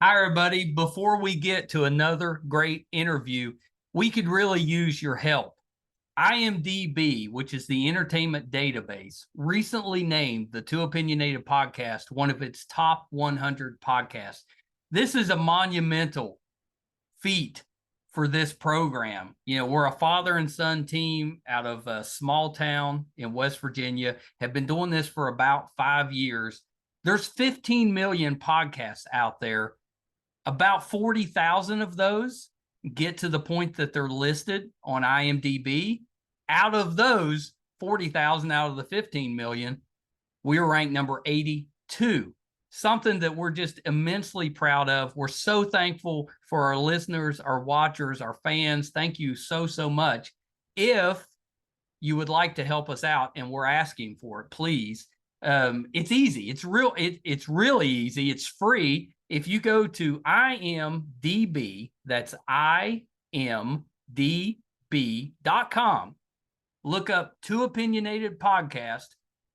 Hi, everybody. Before we get to another great interview, we could really use your help. IMDb, which is the entertainment database, recently named the Two Opinionated podcast one of its top 100 podcasts. This is a monumental feat for this program. You know, we're a father and son team out of a small town in West Virginia, have been doing this for about 5 years. There's 15 million podcasts out there. About 40,000 of those get to the point that they're listed on IMDb. Out of those 40,000 out of the 15 million, we are ranked number 82. Something that we're just immensely proud of. We're so thankful for our listeners, our watchers, our fans. Thank you so, so much. If you would like to help us out, and we're asking for it, please. It's easy. It's really easy. It's free. If you go to IMDb, that's imdb.com, look up Two Opinionated Podcast,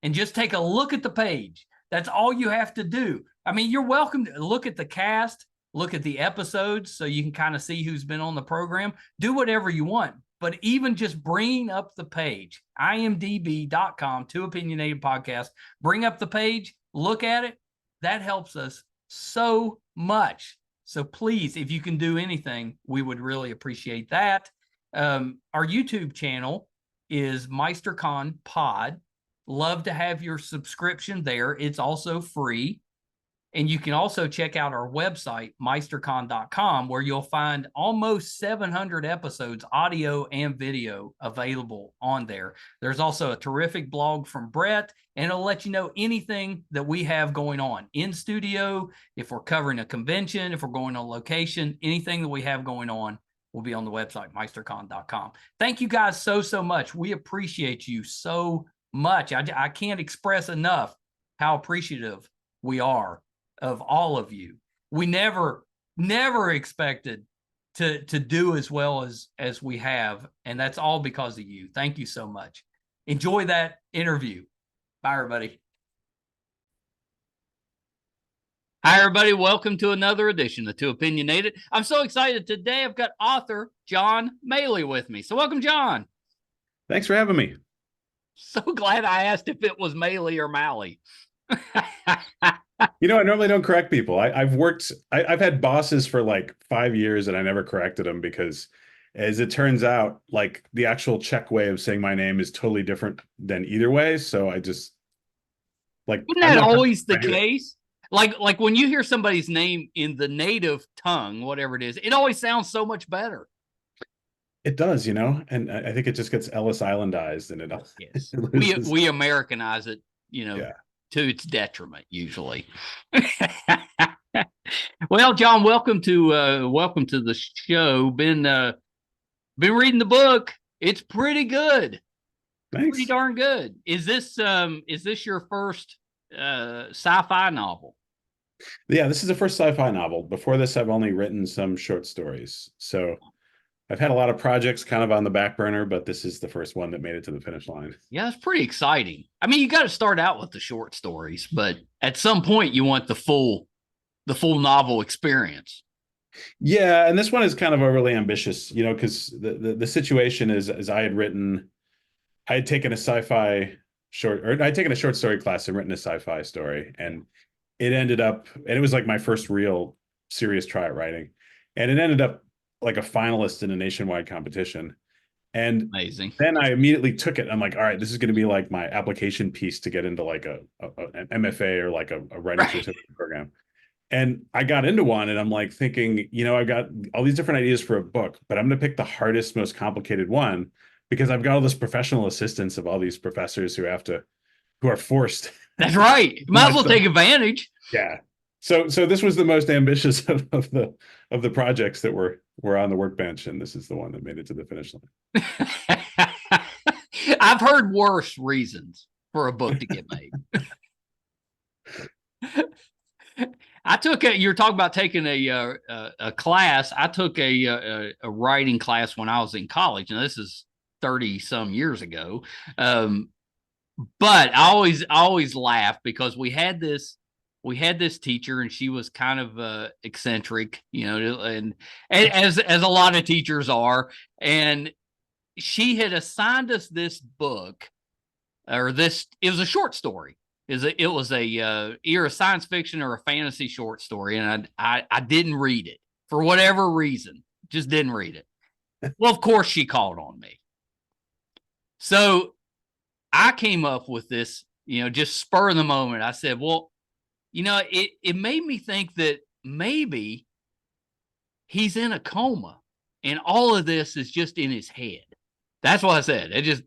and just take a look at the page. That's all you have to do. I mean, you're welcome to look at the cast, look at the episodes so you can kind of see who's been on the program. Do whatever you want. But even just bringing up the page, imdb.com, Two Opinionated Podcast, bring up the page, look at it. That helps us so much. So please, if you can do anything, we would really appreciate that. Our YouTube channel is MeisterCon Pod. Love to have your subscription there. It's also free. And you can also check out our website, meistercon.com, where you'll find almost 700 episodes, audio and video, available on there. There's also a terrific blog from Brett, and it'll let you know anything that we have going on in studio, if we're covering a convention, if we're going on location, anything that we have going on will be on the website, meistercon.com. Thank you guys so, so much. We appreciate you so much. I can't express enough how appreciative we are of all of you. We never expected to do as well as we have, and that's all because of you. Thank you so much. Enjoy that interview. Bye, everybody. Hi, everybody. Welcome to another edition of Two Opinionated. I'm so excited today. I've got author John Maly with me. So welcome, John. Thanks for having me. So glad I asked if it was Maly or Mally. You know, I normally don't correct people. I've had bosses for like 5 years and I never corrected them because, as it turns out, like the actual Czech way of saying my name is totally different than either way. So I just like. Isn't that always the case? Like when you hear somebody's name in the native tongue, whatever it is, it always sounds so much better. It does, you know, and I think it just gets Ellis Islandized, and yes. we Americanize it, you know. Yeah. To its detriment, usually. Well, John, welcome to the show. Been reading the book. It's pretty good. Thanks. Pretty darn good. Is this your first sci-fi novel? Yeah, this is the first sci-fi novel. Before this, I've only written some short stories. So I've had a lot of projects kind of on the back burner, but this is the first one that made it to the finish line. Yeah, it's pretty exciting. I mean, you got to start out with the short stories, but at some point you want the full novel experience. Yeah, and this one is kind of overly ambitious, you know, because the situation is I had taken a sci-fi short, or I'd taken a short story class and written a sci-fi story, and it was like my first real serious try at writing, and it ended up like a finalist in a nationwide competition. And amazing. Then I immediately took it. I'm like, all right, this is going to be like my application piece to get into like an MFA or like a writing certificate program. And I got into one, and I'm like thinking, you know, I've got all these different ideas for a book, but I'm going to pick the hardest, most complicated one because I've got all this professional assistance of all these professors who are forced. That's right. You might as well take advantage. Yeah. So this was the most ambitious of the projects that were on the workbench, and this is the one that made it to the finish line. I've heard worse reasons for a book to get made. You're talking about taking a class. I took a writing class when I was in college, and this is 30 some years ago. But I always laugh because we had this we had this teacher, and she was kind of eccentric, and as a lot of teachers are, and she had assigned us this book, or this, it was a short story. It was either a science fiction or a fantasy short story, and I didn't read it for whatever reason, just didn't read it. Well, of course she called on me. So I came up with this, just spur of the moment. I said, well, it made me think that maybe he's in a coma and all of this is just in his head. That's what I said. It just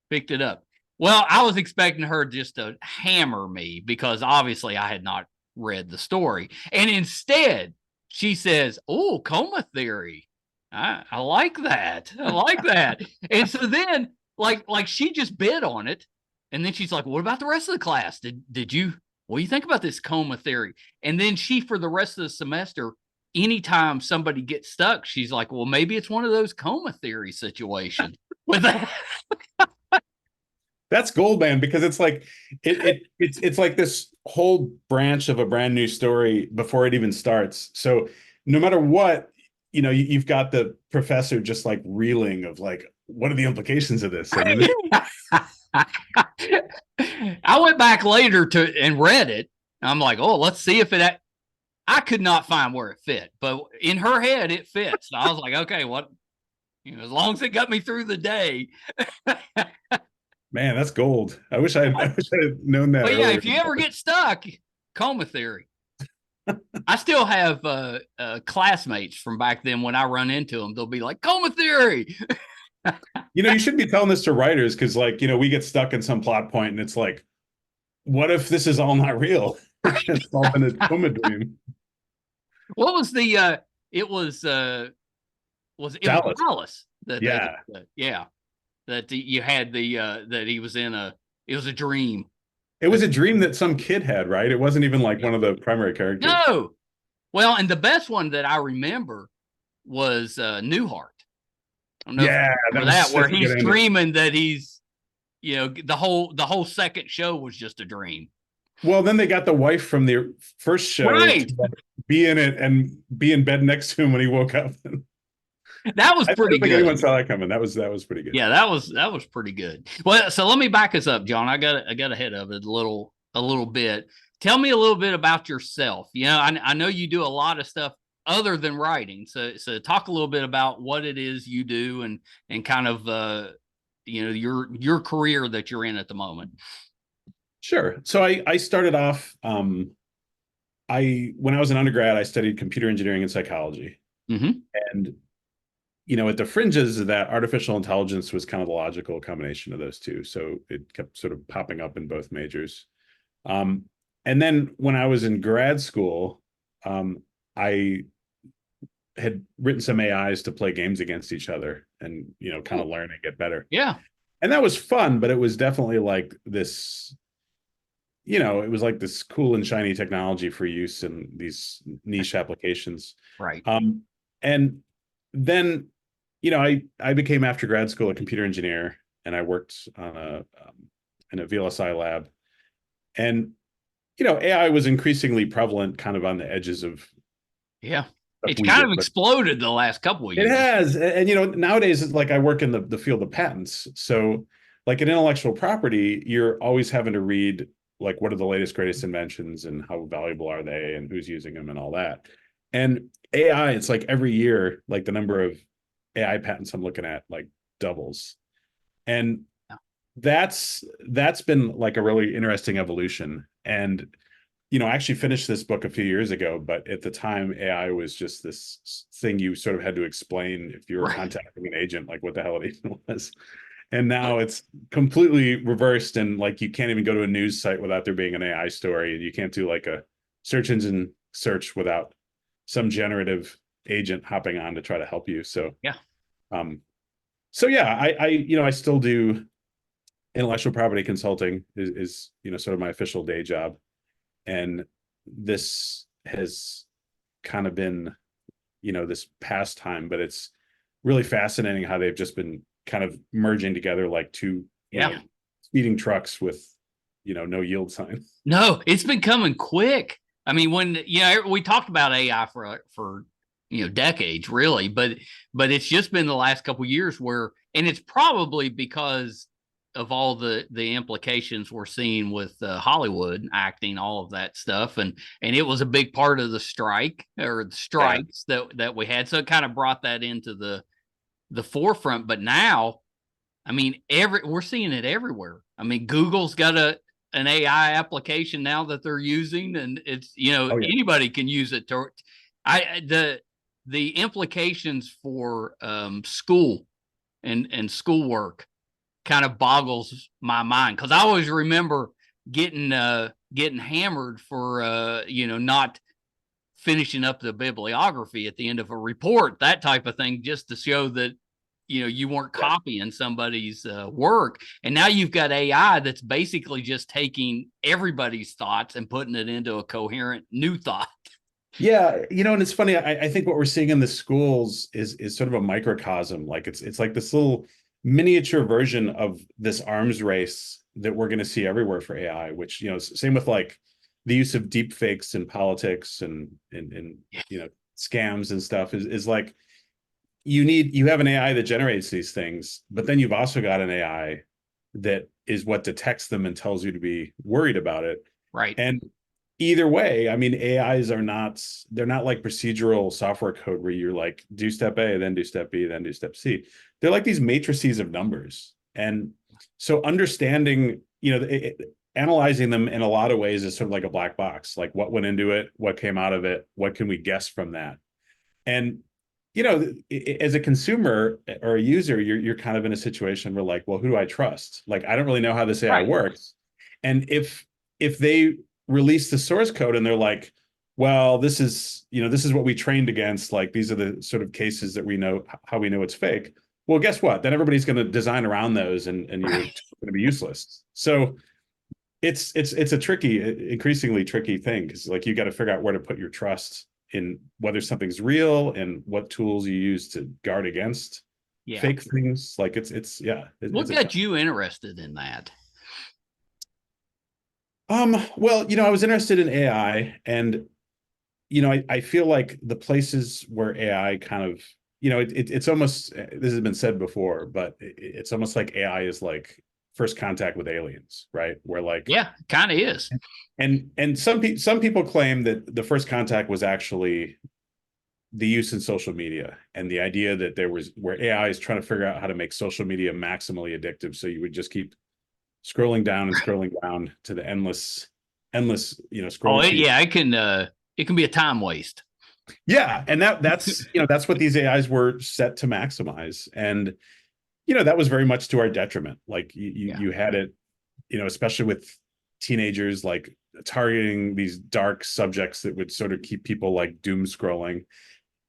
picked it up. Well, I was expecting her just to hammer me because obviously I had not read the story. And instead, she says, oh, coma theory. I like that. I like that. And so then, like she just bid on it. And then she's like, what about the rest of the class? What do you think about this coma theory? And then she, for the rest of the semester, anytime somebody gets stuck, she's like, well, maybe it's one of those coma theory situations with that. That's gold, man, because it's like it's like this whole branch of a brand new story before it even starts. So no matter what, you've got the professor just like reeling of like, what are the implications of this? I went back later and read it. I'm like, oh, let's see if it. I could not find where it fit, but in her head it fits. And I was like, okay, what? As long as it got me through the day. Man, that's gold. I wish I had known that. But yeah, earlier. if you ever get stuck, coma theory. I still have classmates from back then. When I run into them, they'll be like, coma theory. You should be telling this to writers, because we get stuck in some plot point and it's like, what if this is all not real? It's all been a coma dream. What was the it was Dallas. Yeah. That you had that he was in it was a dream. It was a dream that some kid had, right? It wasn't even like one of the primary characters. No. Well, and the best one that I remember was Newhart. Yeah, where he's dreaming that he's, the whole second show was just a dream. Well, then they got the wife from the first show to be in it and be in bed next to him when he woke up. That was pretty good. Anyone saw that coming. That was pretty good. Yeah, that was pretty good. Well, so let me back us up, John. I got ahead of it a little bit. Tell me a little bit about yourself. I know you do a lot of stuff other than writing. So talk a little bit about what it is you do and kind of your career that you're in at the moment. Sure. So I started off when I was an undergrad, I studied computer engineering and psychology. Mm-hmm. And at the fringes of that, artificial intelligence was kind of the logical combination of those two. So it kept sort of popping up in both majors. And then when I was in grad school, I had written some AIs to play games against each other and, kind of learn and get better. Yeah. And that was fun, but it was definitely like this, it was like this cool and shiny technology for use in these niche applications. Right. And then, I became, after grad school, a computer engineer, and I worked on in a VLSI lab. And, AI was increasingly prevalent kind of on the edges of. Yeah. It's kind of exploded the last couple of years. It has. And, nowadays, it's like I work in the field of patents. So like in intellectual property, you're always having to read, like, what are the latest, greatest inventions and how valuable are they and who's using them and all that. And AI, it's like every year, like the number of AI patents I'm looking at like doubles. And that's been like a really interesting evolution. And, I actually finished this book a few years ago, but at the time AI was just this thing you sort of had to explain if you were contacting an agent, like what the hell it even was. And now it's completely reversed, and like you can't even go to a news site without there being an AI story, and you can't do like a search engine search without some generative agent hopping on to try to help you. So yeah. I still do intellectual property consulting is sort of my official day job. And this has kind of been, this pastime, but it's really fascinating how they've just been kind of merging together like two speeding trucks with, no yield sign. No, it's been coming quick. I mean, when we talked about AI for decades, really, but it's just been the last couple of years where, and it's probably because of all the implications we're seeing with Hollywood acting, all of that stuff, and it was a big part of the strike or the strikes that we had, so it kind of brought that into the forefront. But now, I mean, we're seeing it everywhere. I mean, Google's got an AI application now that they're using, and it's anybody can use it to. The implications for school and schoolwork kind of boggles my mind, because I always remember getting hammered for not finishing up the bibliography at the end of a report, that type of thing, just to show that you weren't copying somebody's work. And now you've got AI that's basically just taking everybody's thoughts and putting it into a coherent new thought. Yeah, and it's funny. I think what we're seeing in the schools is sort of a microcosm. Like it's like this little miniature version of this arms race that we're going to see everywhere for AI. Which same with like the use of deep fakes in politics and scams and stuff is like you have an AI that generates these things, but then you've also got an AI that is what detects them and tells you to be worried about it. Right. And either way, I mean, AIs they're not like procedural software code where you're like, do step A, then do step B, then do step C. They're like these matrices of numbers. And so understanding, analyzing them in a lot of ways is sort of like a black box, like what went into it, what came out of it, what can we guess from that? And, as a consumer or a user, you're kind of in a situation where like, well, who do I trust? Like, I don't really know how this AI works. And if they release the source code and they're like, well, this is what we trained against, like these are the sort of cases that we know how we know it's fake. Well, guess what? Then everybody's going to design around those and you're going to be useless. So it's a increasingly tricky thing, because like you got to figure out where to put your trust in whether something's real and what tools you use to guard against fake things. Like what got you interested in that? Well, I was interested in AI, and I feel like the places where AI kind of, it's almost, this has been said before, but it's almost like AI is like first contact with aliens, right? Where like, kind of is. And some people claim that the first contact was actually the use in social media, and the idea that where AI is trying to figure out how to make social media maximally addictive, so you would just keep scrolling down and scrolling down to the endless scroll. It can be a time waste. Yeah, and that's that's what these AIs were set to maximize, and that was very much to our detriment. Like you had it, especially with teenagers, like targeting these dark subjects that would sort of keep people like doom scrolling.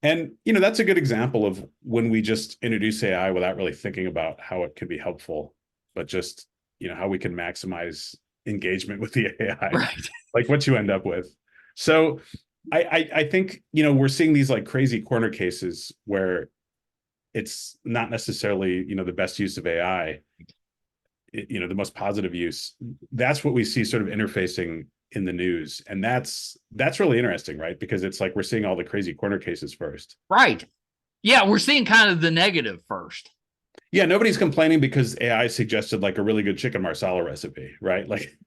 And that's a good example of when we just introduce AI without really thinking about how it can be helpful, but just how we can maximize engagement with the AI, like what you end up with. So I think we're seeing these like crazy corner cases where it's not necessarily the best use of AI, the most positive use. That's what we see sort of interfacing in the news, and that's really interesting, right? Because it's like we're seeing all the crazy corner cases first. Right. Yeah, we're seeing kind of the negative first. Yeah, nobody's complaining because AI suggested like a really good chicken marsala recipe, right? Like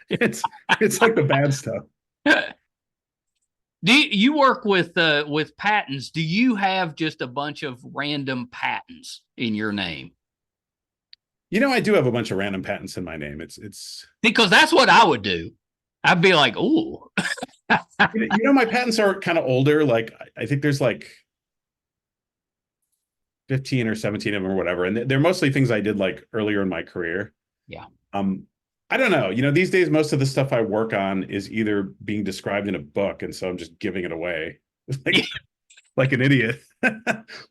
it's like the bad stuff. Do you work with patents? Do you have just a bunch of random patents in your name? I do have a bunch of random patents in my name. It's because that's what I would do. I'd be like, ooh. My patents are kind of older. Like I think there's like 15 or 17 of them or whatever. And they're mostly things I did like earlier in my career. Yeah. I don't know. These days, most of the stuff I work on is either being described in a book, and so I'm just giving it away like an idiot,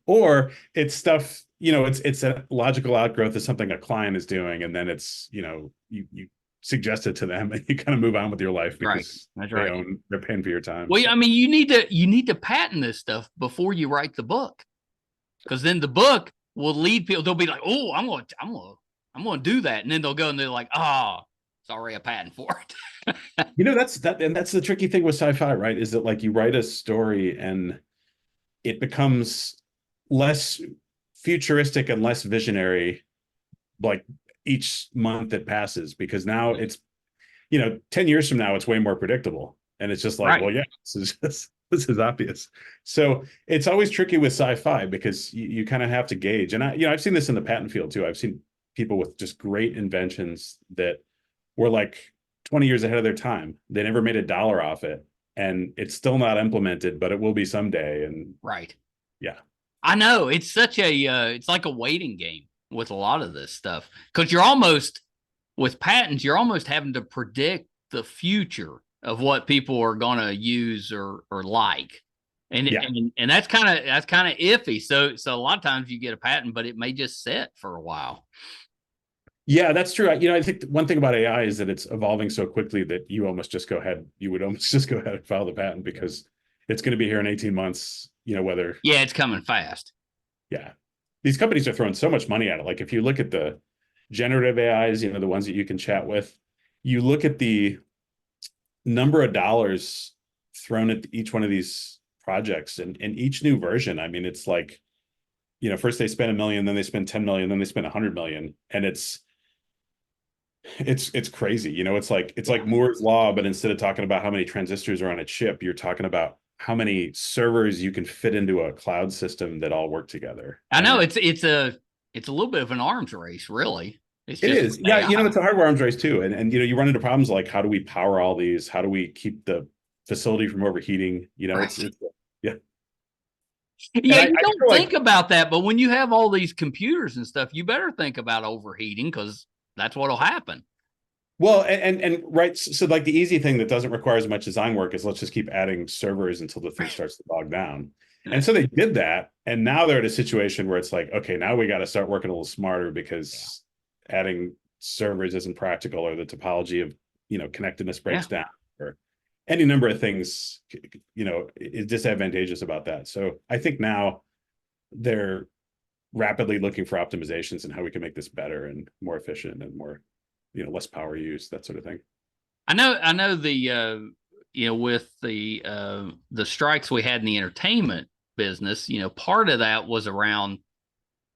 or it's stuff, it's a logical outgrowth of something a client is doing, and then it's, you suggest it to them and you kind of move on with your life because they're paying for your time. Well, I mean, you need to patent this stuff before you write the book, because then the book will lead people. They'll be like, oh, I'm going to do that. And then they'll go and they're like, Sorry, a patent for it. That's the tricky thing with sci-fi, right? Is that like you write a story and it becomes less futuristic and less visionary like each month that passes, because now it's 10 years from now it's way more predictable, and it's just like, Right. well, yeah, this is obvious. So it's always tricky with sci-fi because you kind of have to gauge. And I've seen this in the patent field too. I've seen people with just great inventions that were like 20 years ahead of their time. They never made $1 off it, and it's still not implemented, but it will be someday. And Right. yeah. I know it's such a it's like a waiting game with a lot of this stuff, because with patents, you're almost having to predict the future of what people are going to use or like. And, Yeah. and that's kind of iffy. So a lot of times you get a patent, but it may just sit for a while. Yeah, that's true. I think one thing about AI is that it's evolving so quickly that you would almost just go ahead and file the patent, because it's going to be here in 18 months, whether. Yeah, it's coming fast. Yeah. These companies are throwing so much money at it. Like if you look at the generative AIs, the ones that you can chat with, you look at the number of dollars thrown at each one of these projects, and each new version, I mean, it's like, first they spend $1 million, then they spend 10 million, then they spend 100 million. And it's crazy. It's like Moore's law, but instead of talking about how many transistors are on a chip, you're talking about how many servers you can fit into a cloud system that all work together. I know it's a little bit of an arms race, really. It's It just is. Yeah, AI. it's a hardware arms race too. And you run into problems like, how do we power all these? How do we keep the facility from overheating? Right. It's yeah. Yeah, you I don't feel think like, about that, but when you have all these computers and stuff, you better think about overheating, because that's what'll happen. well, and right. So like the easy thing that doesn't require as much design work is let's just keep adding servers until the thing starts to bog down. And so they did that. And now they're at a situation where it's like, okay, now we got to start working a little smarter, because adding servers isn't practical, or the topology of, connectedness breaks down, or any number of things, is disadvantageous about that. So I think now they're rapidly looking for optimizations and how we can make this better and more efficient and more, less power use, that sort of thing. I know the with the strikes we had in the entertainment business, part of that was around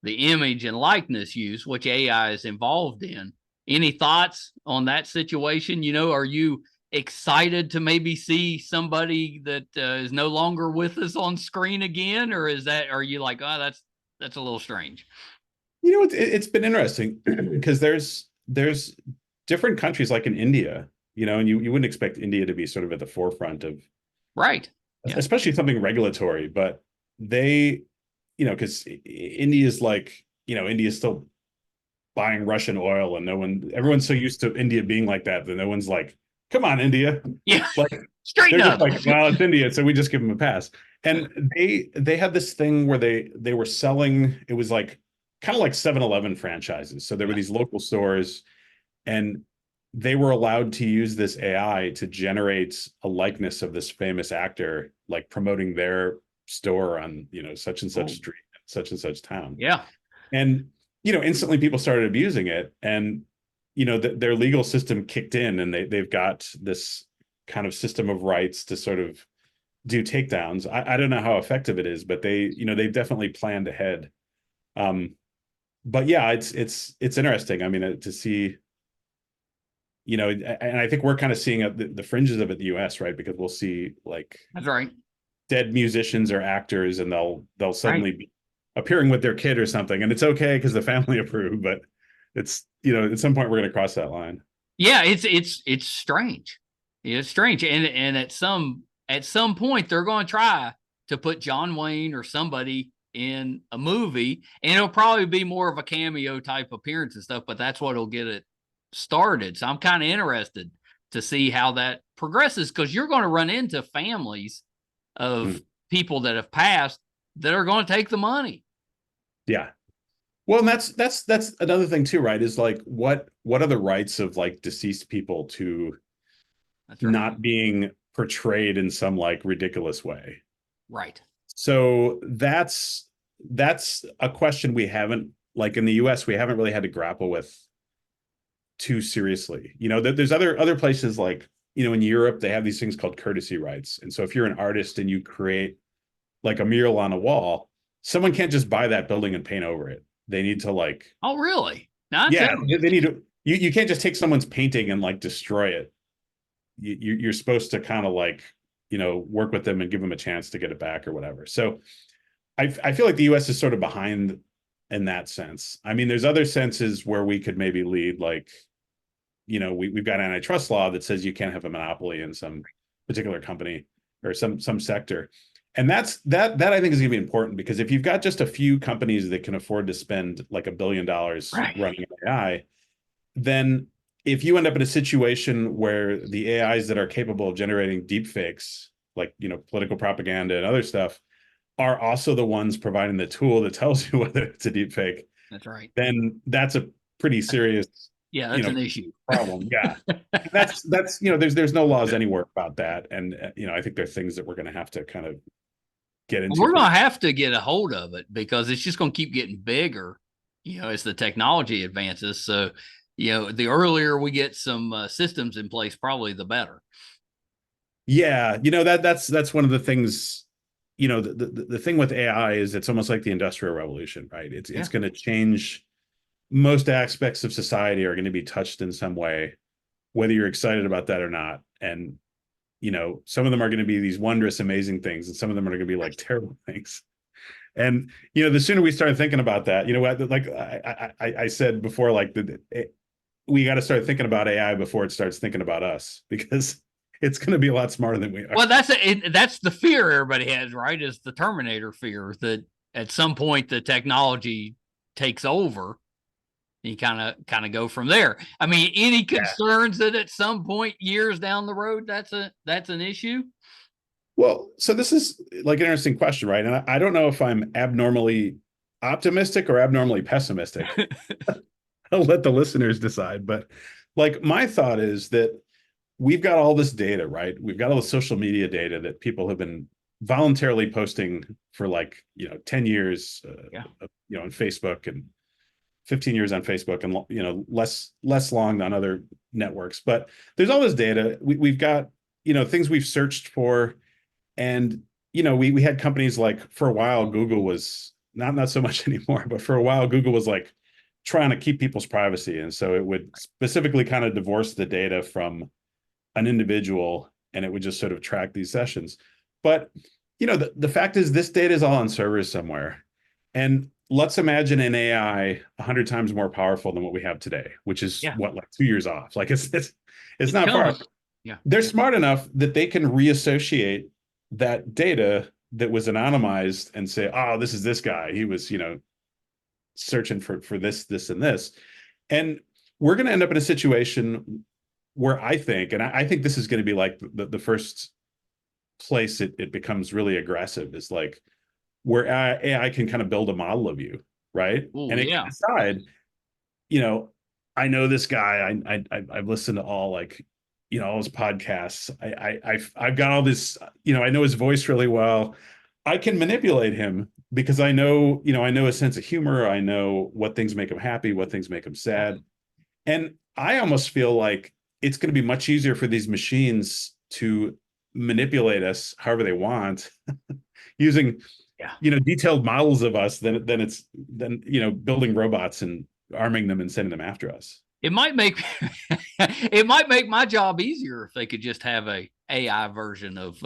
the image and likeness use, which AI is involved in. Any thoughts on that situation? Are you excited to maybe see somebody that is no longer with us on screen again, or are you like, oh, that's a little strange? It's been interesting because there's different countries like in India, and you wouldn't expect India to be sort of at the forefront of, Right. Yeah. especially something regulatory, but they, because India's like, India's still buying Russian oil, and everyone's so used to India being like that no one's like, come on, India. Yeah. Like Straighten they're up. just like, well, it's India, so we just give them a pass. And they had this thing where they were selling, it was like kind of like 7-Eleven franchises. So there were these local stores, and they were allowed to use this AI to generate a likeness of this famous actor, like promoting their store on, such and such street, such and such town. Yeah. And, instantly people started abusing it. And, their legal system kicked in, and they've got this kind of system of rights to sort of do takedowns. I don't know how effective it is, but they've definitely planned ahead. But yeah, it's interesting. I mean, to see, and I think we're kind of seeing the fringes of it in the US, right? Because we'll see like That's right. dead musicians or actors, and they'll suddenly Right. be appearing with their kid or something, and it's okay because the family approved, but it's, at some point we're going to cross that line. Yeah, it's strange. It's strange. And at some point they're going to try to put John Wayne or somebody in a movie, and it'll probably be more of a cameo type appearance and stuff, but that's what'll get it started. So I'm kind of interested to see how that progresses, because you're going to run into families of people that have passed that are going to take the money. Yeah. Well, and that's another thing too, right? Is like, what are the rights of like deceased people to That's right. not being portrayed in some like ridiculous way? Right. So that's a question we haven't, like in the US, we haven't really had to grapple with too seriously. There's other places like, in Europe, they have these things called courtesy rights. And so if you're an artist and you create like a mural on a wall, someone can't just buy that building and paint over it. They need to like, Oh, really? Not yeah, they need to, you can't just take someone's painting and like destroy it. You're supposed to kind of like, work with them and give them a chance to get it back or whatever. So I feel like the US is sort of behind in that sense. I mean, there's other senses where we could maybe lead, like, we've got antitrust law that says you can't have a monopoly in some particular company or some sector. And that I think is going to be important, because if you've got just a few companies that can afford to spend like $1 billion running AI, then if you end up in a situation where the AIs that are capable of generating deep fakes, like, political propaganda and other stuff, are also the ones providing the tool that tells you whether it's a deep fake, that's right. then that's a pretty serious, that's an issue problem. Yeah. that's there's no laws anywhere about that. And I think there are things that we're going to have to kind of get into. We're going to have to get a hold of it, because it's just going to keep getting bigger, as the technology advances. So, the earlier we get some systems in place, probably the better. Yeah. That's one of the things, the thing with AI is it's almost like the Industrial Revolution, right? It's going to change. Most aspects of society are going to be touched in some way, whether you're excited about that or not. And, some of them are going to be these wondrous, amazing things, and some of them are going to be like terrible things. And, the sooner we start thinking about that, like I said before, like we got to start thinking about AI before it starts thinking about us, because it's going to be a lot smarter than we are. Well, that's the fear everybody has, right? Is the Terminator fear, that at some point the technology takes over. You kind of go from there. I mean, any concerns that at some point, years down the road, that's an issue? Well, so this is like an interesting question, right? And I don't know if I'm abnormally optimistic or abnormally pessimistic. I'll let the listeners decide. But like, my thought is that we've got all this data, right? We've got all the social media data that people have been voluntarily posting for like, 10 years, on Facebook, and 15 years on Facebook, and, less long on other networks. But there's all this data. We've got, things we've searched for. And, we had companies like, for a while, Google was not so much anymore, but for a while, Google was like trying to keep people's privacy. And so it would specifically kind of divorce the data from an individual, and it would just sort of track these sessions. But, the fact is, this data is all on servers somewhere. And let's imagine an AI 100 times more powerful than what we have today, which is like 2 years off. Like it's not far. Yeah. They're smart enough that they can reassociate that data that was anonymized and say, oh, this is this guy. He was, searching for this and this. And we're going to end up in a situation where I think this is going to be like the first place it becomes really aggressive, is like where AI can kind of build a model of you, right? Ooh, and it can decide, I know this guy, I've listened to all, like, all his podcasts. I've got all this, I know his voice really well. I can manipulate him because I know his sense of humor. I know what things make him happy, what things make him sad. And I almost feel like it's going to be much easier for these machines to manipulate us however they want using detailed models of us than building robots and arming them and sending them after us. It might make it might make my job easier if they could just have a AI version of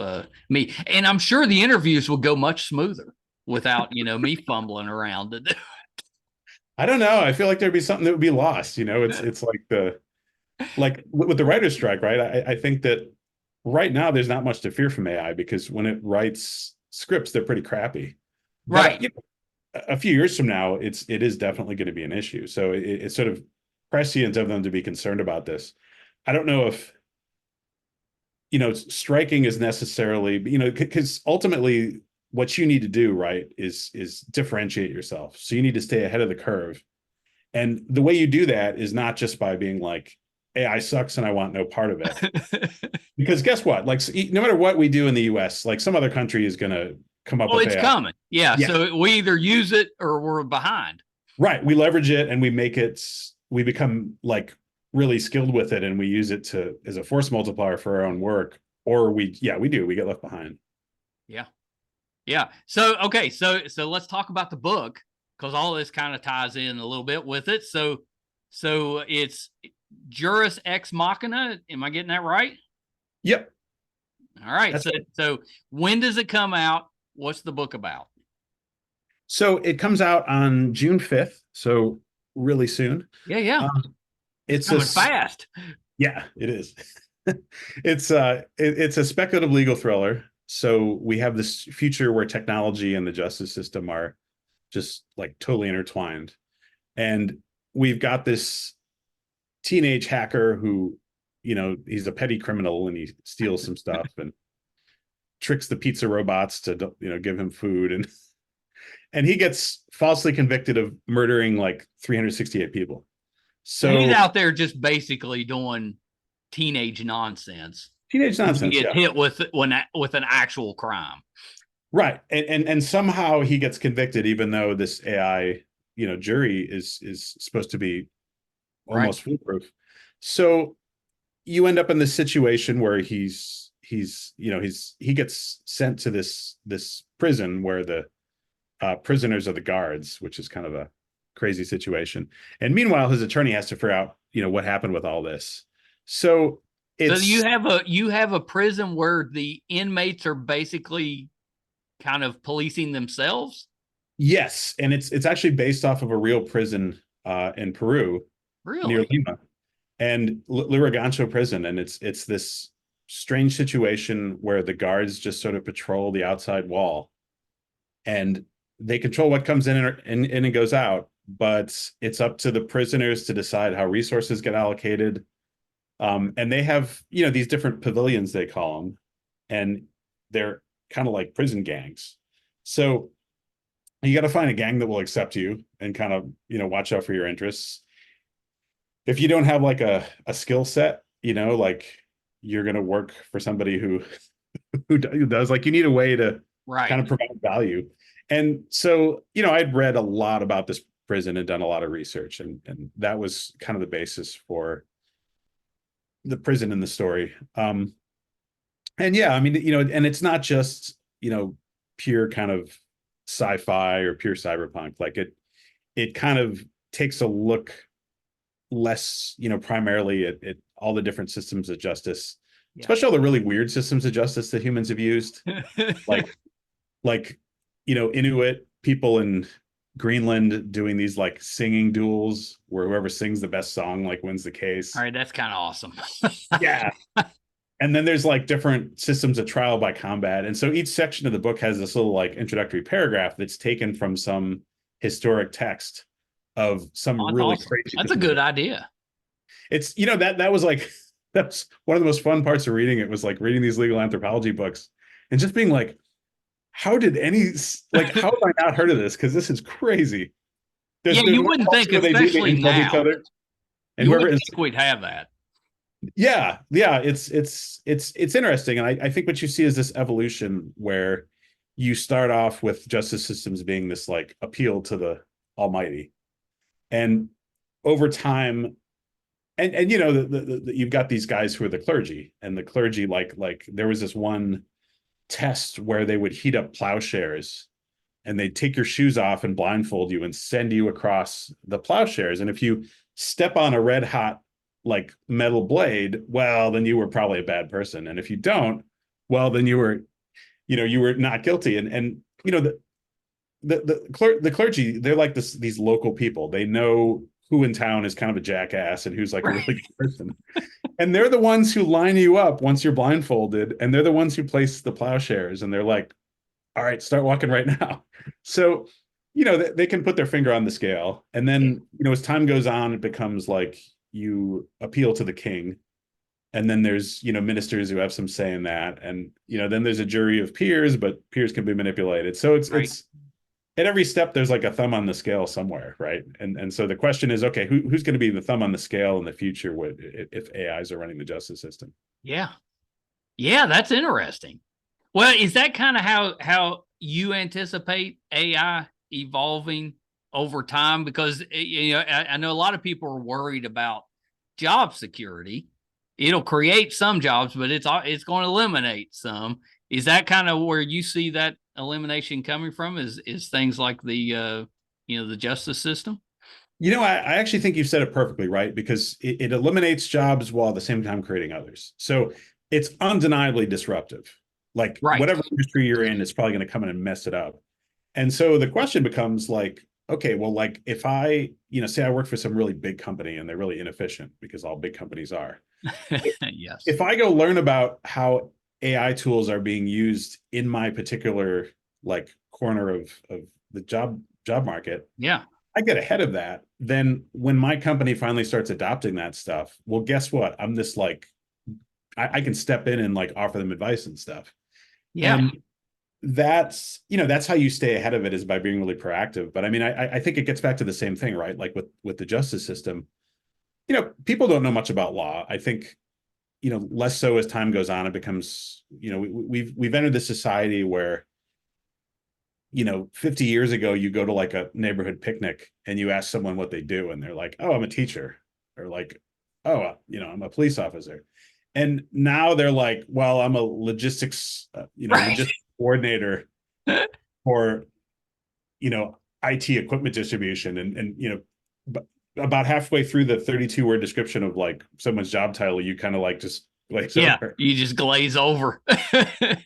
me. And I'm sure the interviews will go much smoother without, me fumbling around to do it. I don't know. I feel like there'd be something that would be lost. It's like with the writer's strike, right? I think that right now there's not much to fear from AI, because when it writes scripts, they're pretty crappy. Right. But, a few years from now, it is definitely going to be an issue. So it's sort of prescient of them to be concerned about this. I don't know if, striking is necessarily, because ultimately what you need to do, right, is differentiate yourself. So you need to stay ahead of the curve. And the way you do that is not just by being like, AI sucks and I want no part of it. Because guess what? Like, no matter what we do in the US, like some other country is going to come up with it's AI. coming. Yeah. So we either use it or we're behind. Right. We leverage it and we become like really skilled with it and we use it to as a force multiplier for our own work, or we get left behind. Yeah. Yeah. So, okay. So let's talk about the book, because all this kind of ties in a little bit with it. So it's Juris Ex Machina. Am I getting that right? Yep. All right. That's So when does it come out? What's the book about? So it comes out on June 5th, so really soon. Yeah. Yeah. It's Coming fast. Yeah, it is. It's a speculative legal thriller. So we have this future where technology and the justice system are just like totally intertwined. And we've got this teenage hacker who, he's a petty criminal and he steals some stuff and tricks the pizza robots to, give him food. And he gets falsely convicted of murdering like 368 people. So and he's out there just basically doing teenage nonsense. Teenage nonsense. He gets hit with an actual crime. Right. And somehow he gets convicted, even though this AI, jury is supposed to be almost foolproof. So you end up in this situation where he gets sent to this prison where the prisoners are the guards, which is kind of a crazy situation. And meanwhile, his attorney has to figure out, what happened with all this. So you have a prison where the inmates are basically kind of policing themselves. Yes, and it's actually based off of a real prison in Peru, near Lima, and Lurigancho prison, and it's this strange situation where the guards just sort of patrol the outside wall, and they control what comes in and goes out, but it's up to the prisoners to decide how resources get allocated. And they have, these different pavilions, they call them, and they're kind of like prison gangs. So you got to find a gang that will accept you and kind of, watch out for your interests. If you don't have like a skill set, like you're going to work for somebody who does, like, you need a way to kind of provide value. And so, I'd read a lot about this prison and done a lot of research, and that was kind of the basis for the prison in the story. And yeah, I mean, and it's not just, pure kind of sci-fi or pure cyberpunk. Like it kind of takes a look less, primarily at all the different systems of justice, especially all the really weird systems of justice that humans have used. like, Inuit people in Greenland doing these like singing duels where whoever sings the best song like wins the case. All right, that's kind of awesome. Yeah. And then there's like different systems of trial by combat. And so each section of the book has this little like introductory paragraph that's taken from some historic text of some really awesome. crazy. That's a good idea. It's, that was like, that's one of the most fun parts of reading it, was like reading these legal anthropology books and just being like, how have I not heard of this? Because this is crazy. You wouldn't think, especially now. Each other, and you wouldn't think we'd have that. Yeah, it's interesting, and I think what you see is this evolution where you start off with justice systems being this like appeal to the almighty, and over time, and you've got these guys who are the clergy, and the clergy like there was this one test where they would heat up plowshares, and they'd take your shoes off and blindfold you and send you across the plowshares, and if you step on a red hot like metal blade, well, then you were probably a bad person. And if you don't, well, then you were not guilty. And the clergy, they're like these local people. They know who in town is kind of a jackass and who's like a really good person. And they're the ones who line you up once you're blindfolded, and they're the ones who place the plowshares, and they're like, all right, start walking right now. So, they can put their finger on the scale. And then, as time goes on, it becomes like, you appeal to the king, and then there's ministers who have some say in that, and then there's a jury of peers, but peers can be manipulated. So it's at every step there's like a thumb on the scale somewhere, right? And so the question is, okay, who's going to be the thumb on the scale in the future if AIs are running the justice system? Yeah, that's interesting. Well, is that kind of how you anticipate AI evolving over time? Because I know a lot of people are worried about job security. It'll create some jobs, but it's going to eliminate some. Is that kind of where you see that elimination coming from? Is things like the the justice system? I actually think you said it perfectly, right? Because it eliminates jobs while at the same time creating others. So it's undeniably disruptive. Like Right. whatever industry you're in, it's probably going to come in and mess it up. And so the question becomes like, okay, well, like if I, say I work for some really big company and they're really inefficient because all big companies are. Yes. If I go learn about how AI tools are being used in my particular like corner of the job market, Yeah. I get ahead of that. Then when my company finally starts adopting that stuff, well, guess what? I'm this like I can step in and like offer them advice and stuff. Yeah. And that's how you stay ahead of it, is by being really proactive. But I mean, I think it gets back to the same thing, right? Like with the justice system, people don't know much about law. I think, less so as time goes on. It becomes, we've entered this society where, 50 years ago, you go to like a neighborhood picnic and you ask someone what they do, and they're like, oh, I'm a teacher, or like, oh, I'm a police officer. And now they're like, well, I'm a logistics, Right. logistics coordinator for, IT equipment distribution. About halfway through the 32 word description of like someone's job title, you kind of like just glaze Yeah. over. You just glaze over.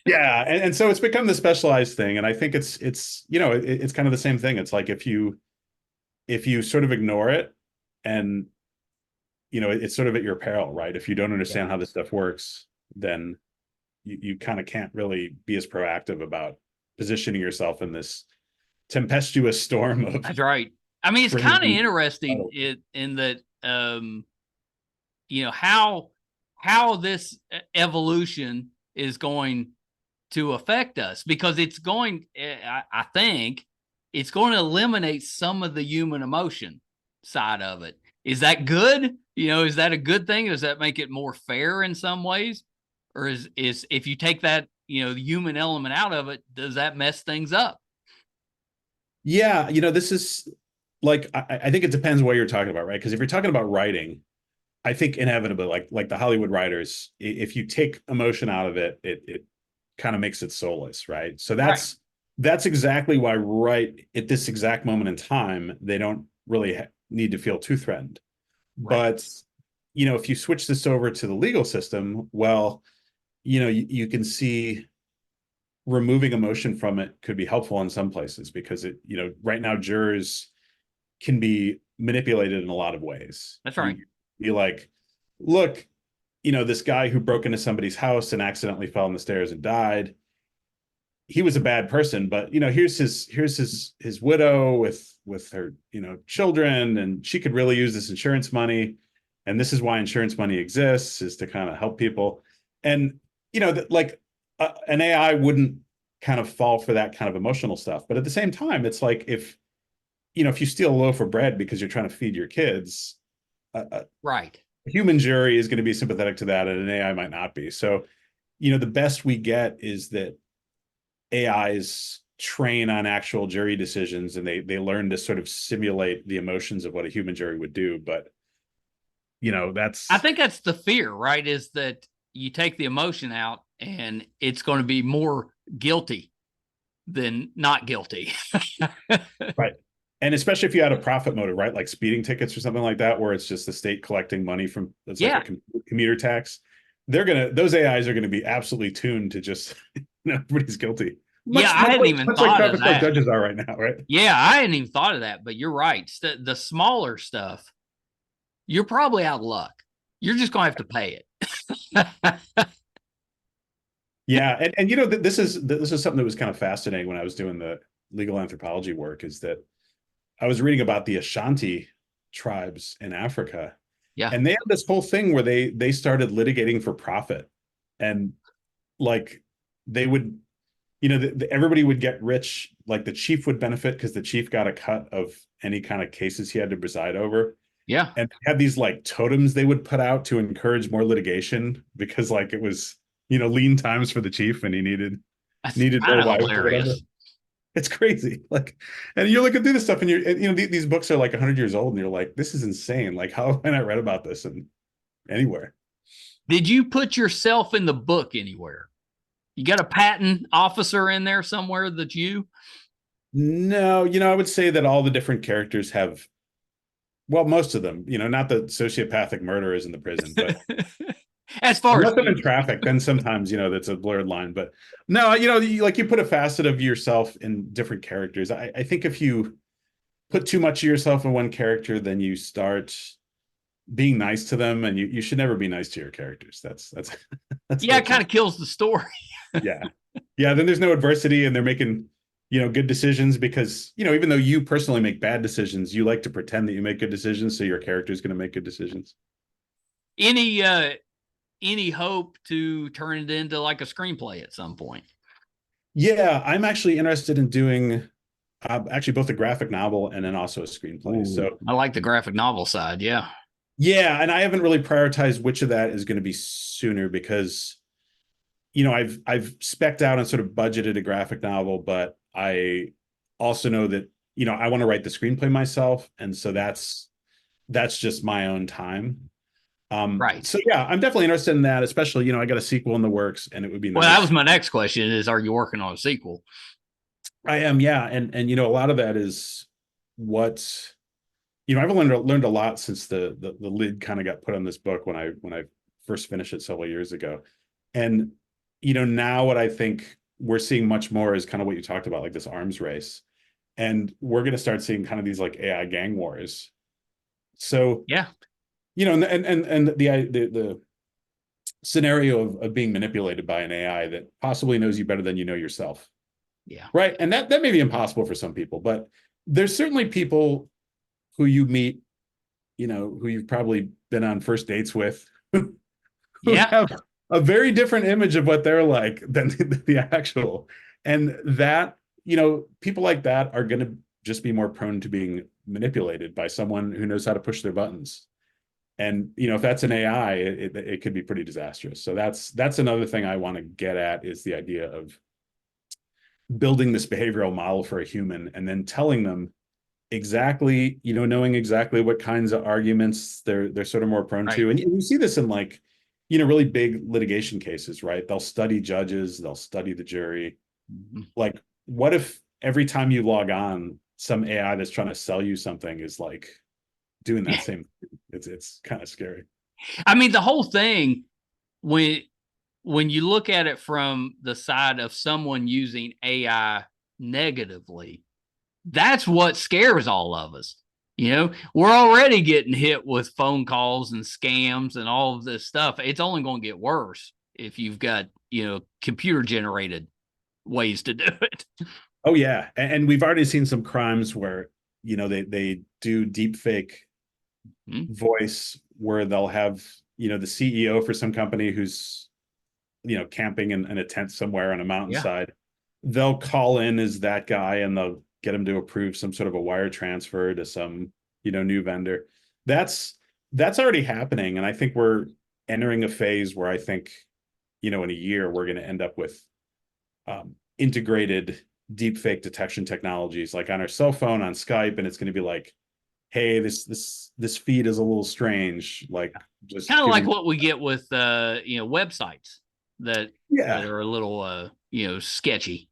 Yeah, and so it's become the specialized thing, and I think it's kind of the same thing. It's like if you sort of ignore it, and it's sort of at your peril, right? If you don't understand how this stuff works, then you kind of can't really be as proactive about positioning yourself in this tempestuous storm of That's right. I mean, it's kind of bringing. interesting in that, how this evolution is going to affect us, because it's going, I think it's going to eliminate some of the human emotion side of it. Is that good? Is that a good thing? Does that make it more fair in some ways? Or is if you take that, the human element out of it, does that mess things up? Yeah, this is like I think it depends what you're talking about, right? Because if you're talking about writing, I think inevitably, like the Hollywood writers, if you take emotion out of it, it kind of makes it soulless, right? So Right. that's exactly why right at this exact moment in time, they don't really need to feel too threatened. Right. But if you switch this over to the legal system, well, you can see removing emotion from it could be helpful in some places, because right now jurors can be manipulated in a lot of ways. That's right. Be like, look, this guy who broke into somebody's house and accidentally fell on the stairs and died, he was a bad person, but here's his widow with her children, and she could really use this insurance money, and this is why insurance money exists, is to kind of help people. And like an AI wouldn't kind of fall for that kind of emotional stuff. But at the same time, it's like if you steal a loaf of bread because you're trying to feed your kids, Right. a human jury is going to be sympathetic to that, and an AI might not be. So the best we get is that AIs train on actual jury decisions, and they learn to sort of simulate the emotions of what a human jury would do. But I that's think that's the fear, right? Is that you take the emotion out and it's going to be more guilty than not guilty. right. And especially if you had a profit motive, right? Like speeding tickets or something like that, where it's just the state collecting money from, it's like Yeah. a commuter tax. Those AIs are going to be absolutely tuned to just, everybody's guilty. Yeah, I hadn't even Much like thought of traffic court that. judges are right now, right? Yeah, I hadn't even thought of that, but you're right. The smaller stuff, you're probably out of luck. You're just going to have to pay it. Yeah, and this is something that was kind of fascinating when I was doing the legal anthropology work, is that I was reading about the Ashanti tribes in Africa, Yeah. and they had this whole thing where they started litigating for profit, and like they would, everybody would get rich. Like the chief would benefit because the chief got a cut of any kind of cases he had to preside over. Yeah. And they had these like totems they would put out to encourage more litigation, because like it was, lean times for the chief, and he needed That's kind more of wives or whatever. hilarious. It's crazy. Like, and you're looking through this stuff, and these books are like 100 years old, and you're like, this is insane. Like, how have I not read about this? And anywhere. Did you put yourself in the book anywhere? You got a patent officer in there somewhere that you? No, I would say that all the different characters have, well, most of them, not the sociopathic murderers in the prison, but As far as unless I'm in traffic, then sometimes, that's a blurred line. But no, you put a facet of yourself in different characters. I think if you put too much of yourself in one character, then you start being nice to them, and you should never be nice to your characters. That's yeah, it kind of kills the story. yeah. Then there's no adversity, and they're making good decisions because even though you personally make bad decisions, you like to pretend that you make good decisions, so your character is going to make good decisions. Any hope to turn it into like a screenplay at some point? Yeah, I'm actually interested in doing actually both a graphic novel and then also a screenplay. Ooh, so I like the graphic novel side. Yeah, and I haven't really prioritized which of that is going to be sooner because I've spec'd out and sort of budgeted a graphic novel, but I also know that I want to write the screenplay myself, and so that's just my own time. right. So yeah, I'm definitely interested in that, especially I got a sequel in the works, and it would be nice. Well, that was my next question: is are you working on a sequel? I am, yeah, and a lot of that is what I've learned a lot since the lid kind of got put on this book when I first finished it several years ago, and now what I think we're seeing much more is kind of what you talked about, like this arms race, and we're going to start seeing kind of these like AI gang wars. So yeah, and the scenario of being manipulated by an AI that possibly knows you better than you know yourself. Yeah. Right. And that may be impossible for some people, but there's certainly people who you meet, who you've probably been on first dates with, who have a very different image of what they're like than the actual. And that, people like that are going to just be more prone to being manipulated by someone who knows how to push their buttons. And, if that's an AI, it could be pretty disastrous. So that's another thing I want to get at, is the idea of building this behavioral model for a human and then telling them exactly, knowing exactly what kinds of arguments they're sort of more prone to. And you see this in like, really big litigation cases, right? They'll study judges, they'll study the jury. Mm-hmm. Like, what if every time you log on, some AI that's trying to sell you something is like doing that same thing? It's kind of scary. I mean, the whole thing, when you look at it from the side of someone using AI negatively, that's what scares all of us. We're already getting hit with phone calls and scams and all of this stuff. It's only going to get worse if you've got, computer generated ways to do it. Oh yeah. And we've already seen some crimes where, they do deep fake voice where they'll have, the CEO for some company who's, camping in a tent somewhere on a mountainside. Yeah. They'll call in as that guy and they'll get him to approve some sort of a wire transfer to some, new vendor. That's already happening. And I think we're entering a phase where I think, in a year, we're going to end up with integrated deep fake detection technologies, like on our cell phone, on Skype. And it's going to be like, hey, this feed is a little strange. Like, just kind of like what we get with, websites that are a little, sketchy.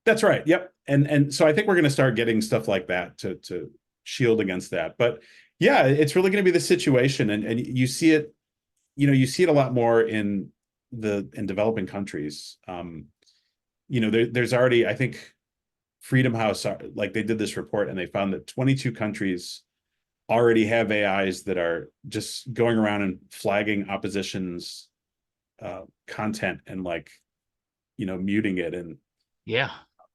That's right. Yep. And so I think we're going to start getting stuff like that to shield against that. But yeah, it's really going to be the situation. And you see it, you see it a lot more in developing countries. There's already, I think Freedom House, like they did this report and they found that 22 countries already have AIs that are just going around and flagging opposition's content and like, muting it and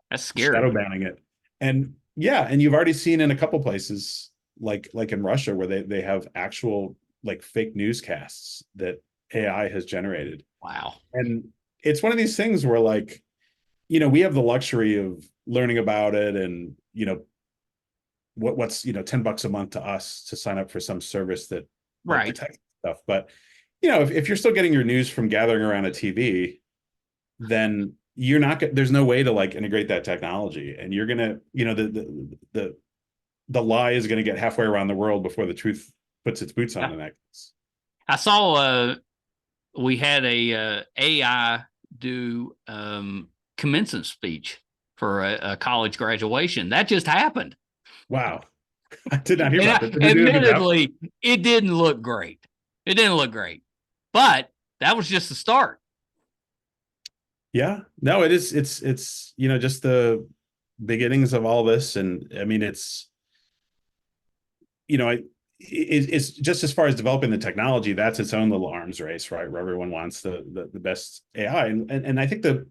that's scary. Shadow banning it. And and you've already seen in a couple places, like in Russia, where they have actual like fake newscasts that AI has generated. Wow. And it's one of these things where like, we have the luxury of learning about it and, what's $10 a month to us to sign up for some service that detects stuff. But, if you're still getting your news from gathering around a TV, then you're not, there's no way to like integrate that technology, and you're gonna, the lie is going to get halfway around the world before the truth puts its boots on the neck. I saw we had a AI do commencement speech for a college graduation. That just happened. Wow. I did not hear And about that. Did they do a good job? admittedly, it didn't look great. It didn't look great, but that was just the start. Yeah. No, it is. It's, just the beginnings of all this. And I mean, it's, it's just as far as developing the technology, that's its own little arms race, right? Where everyone wants the best AI. And I think the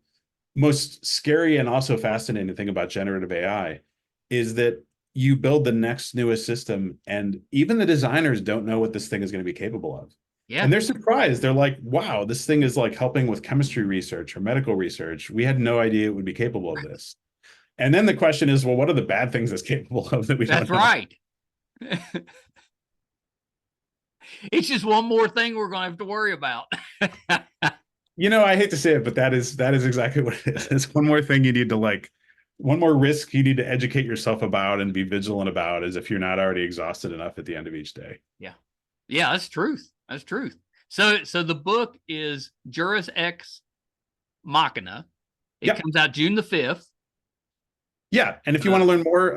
most scary and also fascinating thing about generative AI is that you build the next newest system, and even the designers don't know what this thing is going to be capable of. Yeah. And they're surprised. They're like, wow, this thing is like helping with chemistry research or medical research. We had no idea it would be capable of this. And then the question is, well, what are the bad things it's capable of that we don't know? That's right. It's just one more thing we're going to have to worry about. I hate to say it, but that is exactly what it is. It's one more thing you need to one more risk you need to educate yourself about and be vigilant about, as if you're not already exhausted enough at the end of each day. Yeah. Yeah, that's truth. That's truth. So the book is Juris Ex Machina. It comes out June the 5th. Yeah. And if you want to learn more,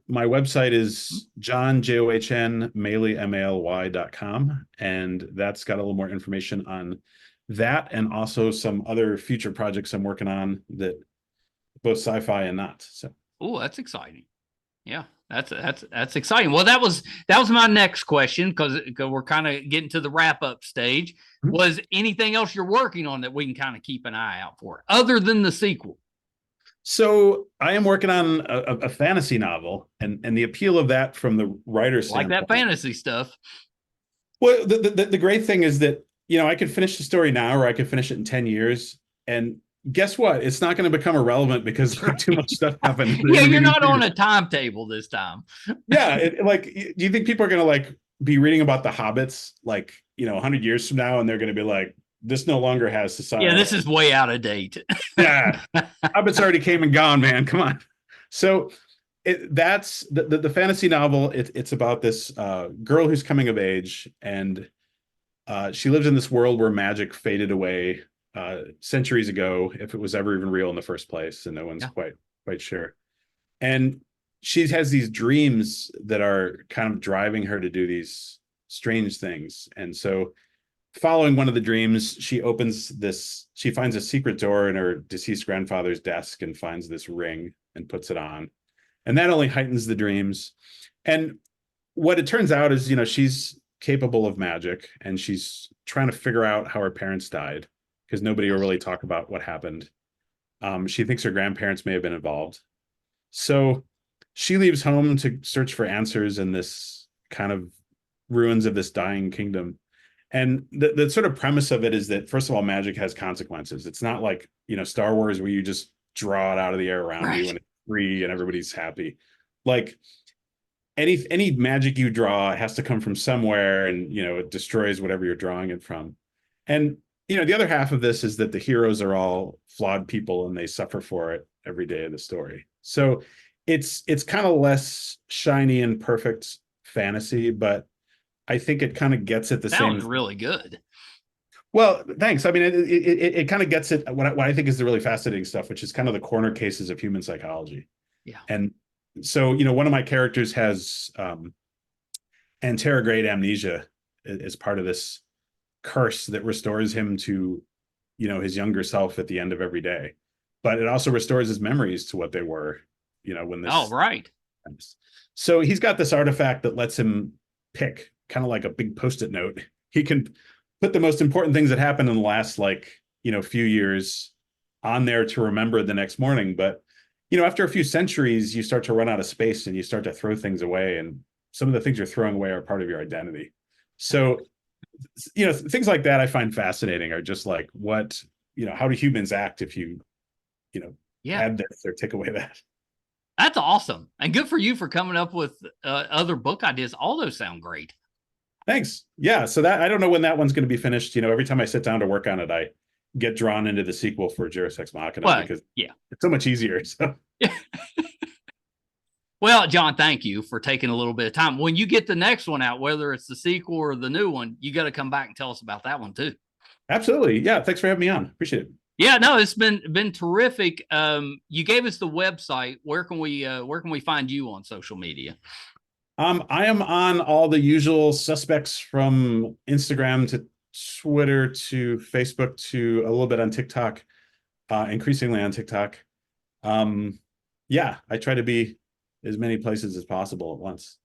my website is johnmaly.com. And that's got a little more information on that, and also some other future projects I'm working on, that both sci-fi and not. So, oh, that's exciting. Yeah, that's exciting. Well, that was my next question, because we're kind of getting to the wrap up stage. Mm-hmm. Was anything else you're working on that we can kind of keep an eye out for, other than the sequel? So I am working on a fantasy novel, and the appeal of that from the writer's like standpoint. That fantasy stuff. Well, the great thing is that, I could finish the story now, or I could finish it in 10 years. And guess what? It's not going to become irrelevant because too much stuff happened. Yeah, you're not on a timetable this time. Yeah. Do you think people are going to be reading about the hobbits 100 years from now, and they're going to be like, this no longer has society? Yeah, this is way out of date. Yeah. Hobbits already came and gone, man. Come on. So that's the fantasy novel. It's about this girl who's coming of age, and she lives in this world where magic faded away centuries ago, if it was ever even real in the first place, and no one's quite sure. And she has these dreams that are kind of driving her to do these strange things. And so, following one of the dreams, she finds a secret door in her deceased grandfather's desk and finds this ring and puts it on. And that only heightens the dreams. And what it turns out is, she's capable of magic, and she's trying to figure out how her parents died, because nobody will really talk about what happened. She thinks her grandparents may have been involved. So she leaves home to search for answers in this kind of ruins of this dying kingdom. And the sort of premise of it is that, first of all, magic has consequences. It's not like, Star Wars, where you just draw it out of the air around you and it's free and everybody's happy. Like, any magic you draw has to come from somewhere, and, it destroys whatever you're drawing it from. And, the other half of this is that the heroes are all flawed people, and they suffer for it every day of the story. So it's kind of less shiny and perfect fantasy, but I think it kind of gets at the same. Sounds really good. Well, thanks. I mean, it kind of gets at what I think is the really fascinating stuff, which is kind of the corner cases of human psychology. Yeah. And so, one of my characters has anterograde amnesia as part of this curse that restores him to, his younger self at the end of every day. But it also restores his memories to what they were, when this. Oh, right. Happens. So he's got this artifact that lets him pick, kind of like a big Post-it note. He can put the most important things that happened in the last few years on there to remember the next morning. But after a few centuries, you start to run out of space, and you start to throw things away, and some of the things you're throwing away are part of your identity. So things like that I find fascinating, are just like, what, how do humans act if you add this or take away that? That's awesome. And good for you for coming up with other book ideas. All those sound great. Thanks. Yeah. So that, I don't know when that one's going to be finished. Every time I sit down to work on it, I get drawn into the sequel for Juris Ex Machina, because it's so much easier. So Well, John, thank you for taking a little bit of time. When you get the next one out, whether it's the sequel or the new one, you got to come back and tell us about that one too. Absolutely. Yeah. Thanks for having me on. Appreciate it. Yeah, no, it's been terrific. You gave us the website. Where can we find you on social media? I am on all the usual suspects from Instagram to Twitter to Facebook to a little bit on TikTok, increasingly on TikTok. Yeah, I try to be as many places as possible at once.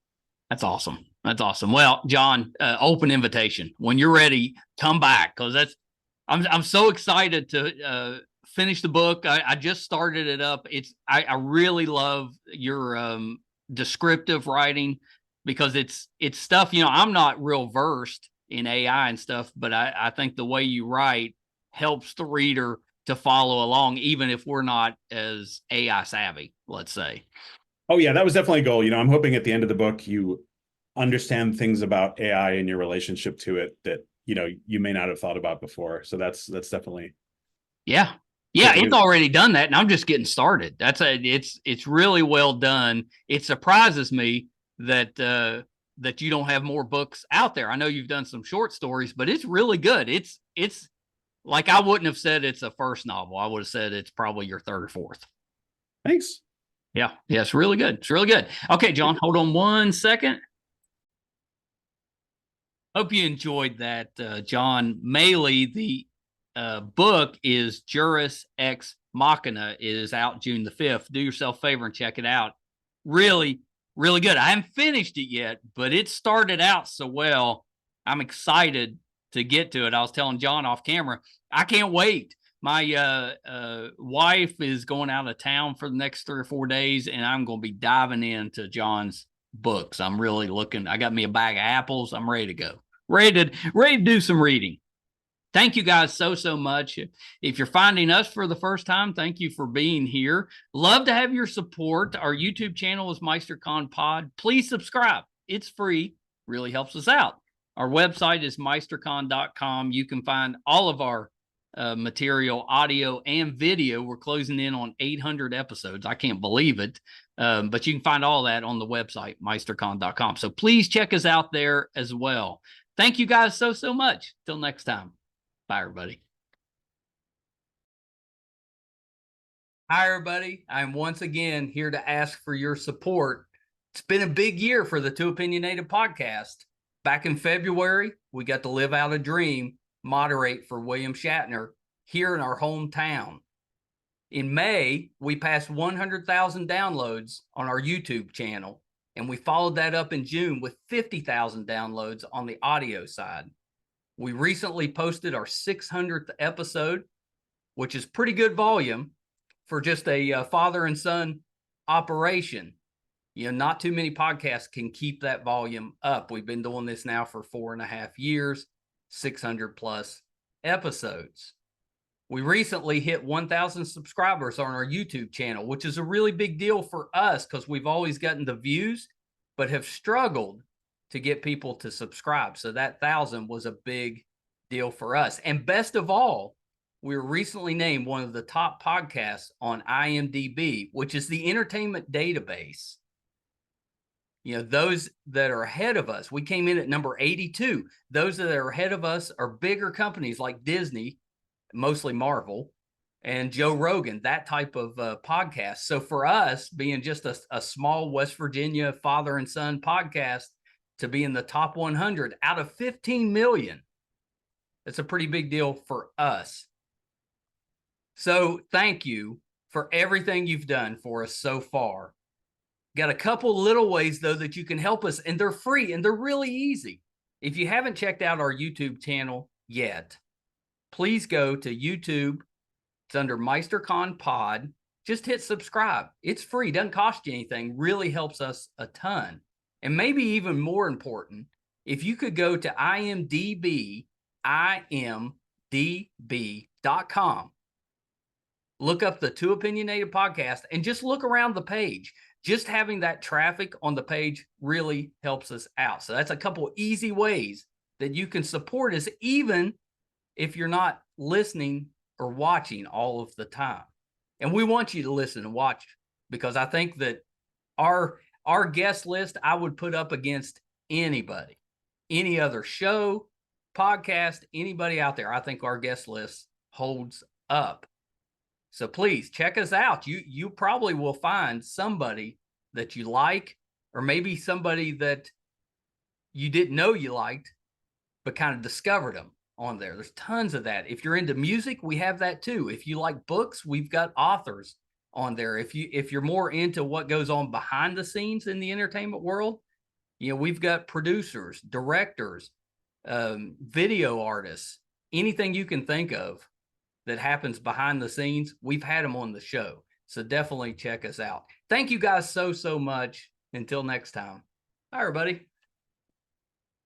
That's awesome. That's awesome. Well, John, open invitation. When you're ready, come back, because I'm so excited to finish the book. I just started it up. I really love your descriptive writing, because it's stuff, I'm not real versed in AI and stuff, but I think the way you write helps the reader to follow along, even if we're not as AI savvy, let's say. Oh yeah, that was definitely a goal. I'm hoping at the end of the book you understand things about AI and your relationship to it that you may not have thought about before. So that's definitely yeah. It's already done that, and I'm just getting started. It's really well done. It surprises me that that you don't have more books out there. I know you've done some short stories, but it's really good. It's like, I wouldn't have said it's a first novel. I would have said it's probably your third or fourth. Thanks. Yeah, it's really good. It's really good. Okay, John, hold on one second. Hope you enjoyed that. John Maly, the book is Juris Ex Machina, is out June the 5th. Do yourself a favor and check it out. Really, really good. I haven't finished it yet, but it started out so well. I'm excited to get to it. I was telling John off camera, I can't wait. My wife is going out of town for the next 3 or 4 days, and I'm going to be diving into John's books. I'm really looking. I got me a bag of apples. I'm ready to go. Ready to do some reading. Thank you guys so much. If you're finding us for the first time, thank you for being here. Love to have your support. Our YouTube channel is MeisterCon Pod. Please subscribe. It's free. Really helps us out. Our website is meistercon.com. You can find all of our material, audio and video. We're closing in on 800 episodes. I can't believe it. But you can find all that on the website, meistercon.com. So please check us out there as well. Thank you guys so much. Till next time. Bye, everybody. Hi, everybody. I'm once again here to ask for your support. It's been a big year for the Two Opinionated podcast. Back in February, we got to live out a dream, moderate for William Shatner here in our hometown. In May, we passed 100,000 downloads on our YouTube channel, and we followed that up in June with 50,000 downloads on the audio side. We recently posted our 600th episode, which is pretty good volume for just a father and son operation. Not too many podcasts can keep that volume up. We've been doing this now for 4.5 years, 600 plus episodes. We recently hit 1,000 subscribers on our YouTube channel, which is a really big deal for us because we've always gotten the views, but have struggled to get people to subscribe. So that 1,000 was a big deal for us. And best of all, we were recently named one of the top podcasts on IMDb, which is the entertainment database. Those that are ahead of us, we came in at number 82. Those that are ahead of us are bigger companies like Disney, mostly Marvel, and Joe Rogan, that type of podcast. So for us, being just a small West Virginia father and son podcast, to be in the top 100 out of 15 million, it's a pretty big deal for us. So thank you for everything you've done for us so far. Got a couple little ways, though, that you can help us, and they're free, and they're really easy. If you haven't checked out our YouTube channel yet, please go to YouTube. It's under MeisterCon Pod. Just hit subscribe. It's free. Doesn't cost you anything. Really helps us a ton. And maybe even more important, if you could go to IMDb, imdb.com, look up the Two Opinionated podcast, and just look around the page. Just having that traffic on the page really helps us out. So that's a couple easy ways that you can support us, even if you're not listening or watching all of the time. And we want you to listen and watch, because I think that our guest list, I would put up against anybody, any other show, podcast, anybody out there. I think our guest list holds up. So please check us out. You probably will find somebody that you like, or maybe somebody that you didn't know you liked, but kind of discovered them on there. There's tons of that. If you're into music, we have that too. If you like books, we've got authors on there. If you're more into what goes on behind the scenes in the entertainment world, we've got producers, directors, video artists, anything you can think of that happens behind the scenes, we've had them on the show. So definitely check us out. Thank you guys so much. Until next time. Bye, everybody.